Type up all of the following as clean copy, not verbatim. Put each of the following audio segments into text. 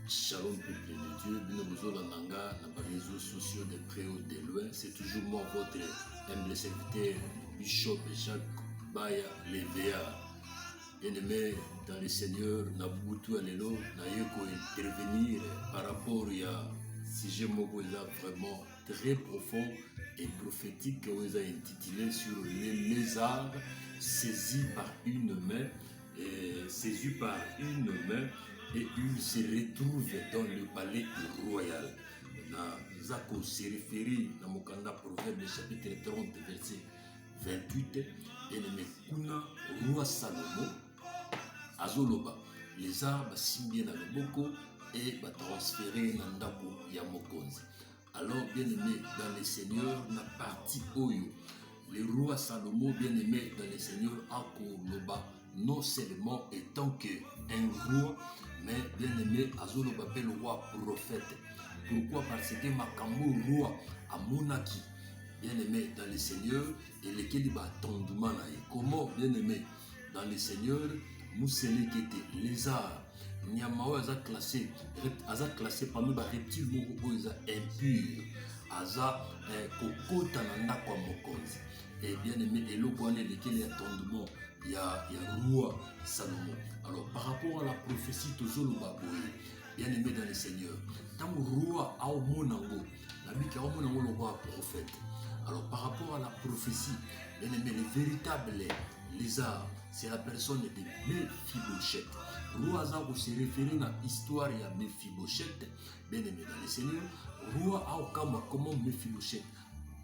Shalom peuple de Dieu, Binobozo Nanga, dans les réseaux sociaux de près ou de loin, c'est toujours moi votre humble serviteur, Bishop Jacques Baya Lévéa. Bien-aimé dans le Seigneur, Nabutu Alelo, Nayeko intervenir par rapport à sujet Mogoza vraiment très profond et prophétique que vous avez intitulé sur les lézards saisis par une main, et il se retrouve dans le palais royal. Zako se référer dans mon candidat Proverbe chapitre 30 verset 28. Bien-aimé Kuna roi Salomo Azoloba les arbres simbien na loboko et transféré na ndako ya mokonzi. Alors bien-aimé dans le Seigneur na partie oyo le roi Salomo bien-aimé dans le Seigneur Akoloba non seulement étant qu'un roi, mais bien-aimé Azoloba le roi prophète. Pourquoi? Parce que Makambo roi à Monaki, bien-aimé dans le Seigneur, et lequel va tondement. Comment bien-aimé dans le Seigneur, nous sommes les lézards. Nyamawa a classé parmi les reptiles impurs. Aza kokota na kwa mokonzi. Et bien-aimé, et le point lequel est tondement. Il y a roi Salomon. Alors par rapport à la prophétie Tozoloba bien aimé dans le Seigneur, tant roi a au monango, la bika au monango le roi prophète. Alors par rapport à la prophétie, bien aimé, les véritables lézards, c'est la personne de Mephibosheth. Roi Azar se référer à l'histoire de Mephibosheth, bien aimé dans le Seigneur, roi a au kama comment Mephibosheth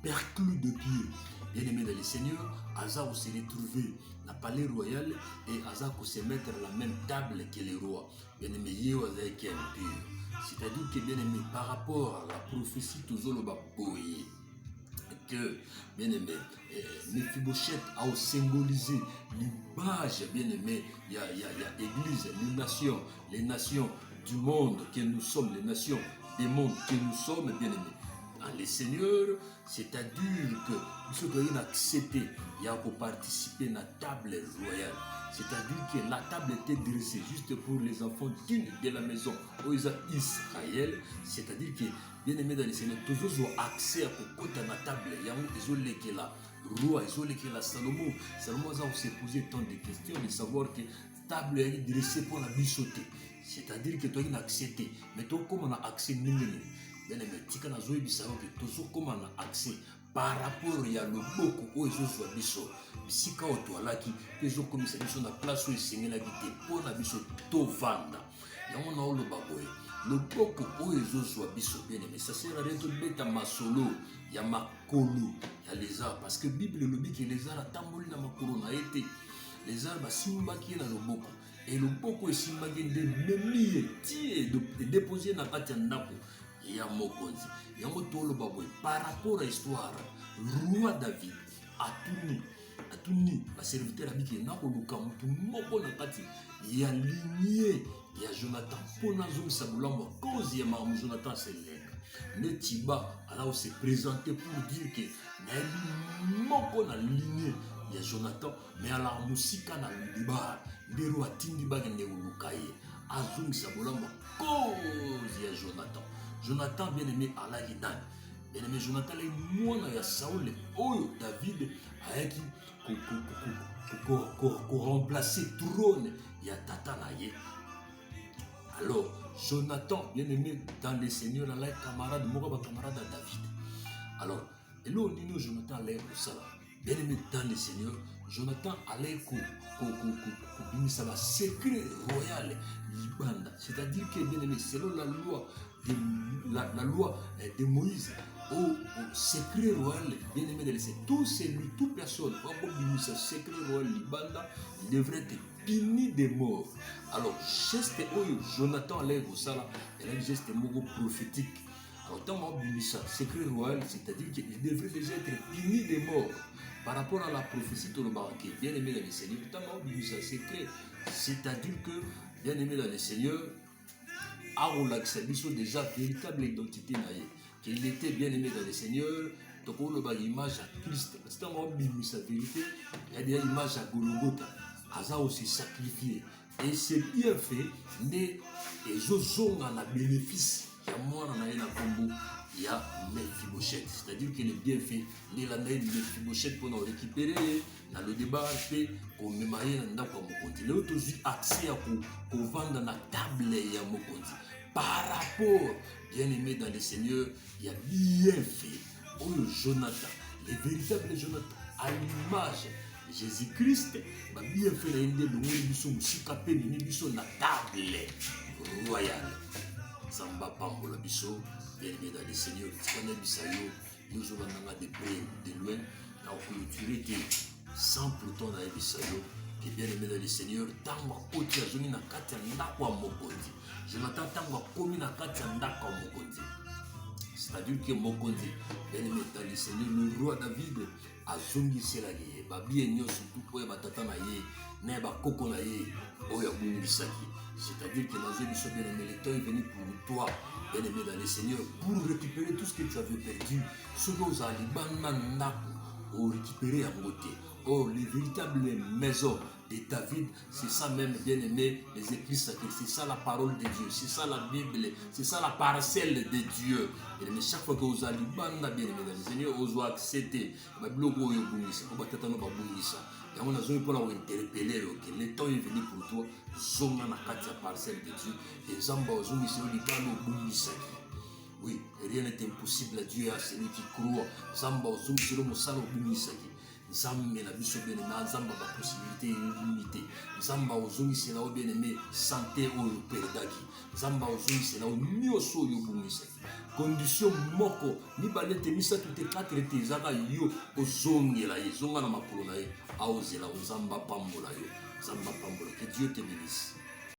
perclus de pied. Bien-aimé dans le Seigneur, Azar s'est retrouvé dans le palais royal et Azar se mettre à la même table que les rois. Bien-aimé, qui est impur. C'est-à-dire que, bien-aimé, par rapport à la prophétie Tozoloba Boye, que, bien-aimé, Mephibosheth a symbolisé l'image, bien-aimé, il y a l'église, les nations du monde que nous sommes, les nations des mondes que nous sommes, bien-aimés. Les seigneurs, c'est-à-dire que ceux qui ont accepté, il y a pour participer à la table royale. C'est-à-dire que la table était dressée juste pour les enfants dignes de la maison où ils ont Israël. C'est-à-dire que, bien aimé dans les seigneurs, tous ont accès à la table. Il y a des qui là, roi, qui là, Salomon. Salomon a s'est posé tant de questions de savoir que la table est dressée pour la bichoter. C'est-à-dire que toi, il a accepté. Mais toi, comment on a accès bien aimé, tika na zoe bisao que toujours comme on a accès par rapport à le beaucoup où ils ont biso bisika otwalaki ils ont commis ça na place où ils sengela bité pour na biso to vanda yango na olo baboye le beaucoup où ils ont biso bien aimé ça sert à rien de beta masolo ya makolo ya les arbres parce que Bible le dit que les arbres tamboli na makolo na été les arbres simbaki na le beaucoup et le beaucoup est simbaki de memie tie de déposer na kati ndako ya mokonzi yango tolo baboy par rapport à l'histoire roi David atuni ba serviteur abiki na koluka mutu moko na kati ya lignée ya Jonathan pona zo sabulamba cause ya mamu Jonathan Seleka ne Tiba alors se présenter pour dire que na moko na lignée ya Jonathan mais ala musika na libar ndero atindi bagende ulukaye azung sabulamba cause ya Jonathan bien-aimé à la Gidan. Bien-aimé Jonathan est moins à Saoul. Oh, David a remplacé trône. Il y a Tatanaye. Alors, Jonathan, bien-aimé dans le Seigneur, là, camarade, mon camarade à David. Alors, et là, Nino Jonathan allait au Salah. Bien-aimé dans le Seigneur, Jonathan allait au secret royal Libanda. C'est-à-dire que, bien-aimé, selon la loi de Moïse, au secret royal, bien-aimé de laisser toute personne, au secret royal Libanda, devrait être puni de mort. Alors, geste où Jonathan allait au Salah, il a un geste prophétique. Alors, dans le secret royal, c'est-à-dire qu'il devrait déjà être puni de mort. Par rapport à la prophétie de l'Obaké, bien aimé dans le Seigneur, secret, c'est-à-dire que, bien aimé dans le Seigneur, Aroulaxabiso déjà véritable identité naïe, qu'il était bien aimé dans le Seigneur, donc on a l'image à Christ. C'est un sa vérité, il y a des images à Golgotha, Asa aussi sacrifié. Et c'est bien fait, mais ezozonga na bénéfice ya mwana na ye na kombo ya Mephibosheth. C'est-à-dire qu'il est bien fait l'élanda de Mephibosheth pour nous récupérer dans le débat et qu'on me marie dans le mokonzi. Là tu as accès à vendre na table ya mokonzi. Par rapport, bien aimé dans le Seigneur, il y a bien fait. Oh Jonathan, le véritable Jonathan, à l'image de Jésus-Christ, bah bien fait la inde de nous musikape mini biso na table royale. Samba pambola biso, bien aimé dans le Seigneur, tikana bisayo, nous avons de près de loin, na clôturer que sans pourtant na bisayo, que bien aimé dans le Seigneur, tango koti ya zoni na kati ya ndako ya mokonzi. Jonathan tango komi na kati ya ndako ya mokonzi. C'est-à-dire que mokonzi, bien aimé dans le Seigneur, le roi David a zongisela ye, ba bien nyo surtout pour ba tata na ye, na ba koko na ye, oya bungisaki. C'est-à-dire que dans une bien aimé, le temps est venu pour toi, bien aimé dans le Seigneur, pour récupérer tout ce que tu avais perdu. Ce que vous allez pour récupérer à côté. Oh, les véritables maisons de David, c'est ça même, bien aimé, les écrits sacrés, c'est ça la parole de Dieu, c'est ça la Bible, c'est ça la parcelle de Dieu. Et mais chaque fois que vous allez bien aimé dans le Seigneur, vous allez accepter. Et on a besoin pour interpeller que le temps est venu pour toi, zonga na kati ya parcelle de Dieu, et zamba ozongi c'est le balo bungisaki. Oui, rien n'est impossible à Dieu à celui qui croit. Zamba ozongi c'est le mosala bungisaki. Zamba na biso bien aimé, zamba ba possibilité illimitée. Zamba ozongi c'est là bien aimé santé au perdaki. Zamba ozongi c'est là au nyoso yo bungisaki. Condition moko ni balete misa tout est quatre te zaka yo ozongi la zonga na makolo na ye. Aozela ozamba pambola yo. Zamba pambola. Que Dieu te bénisse.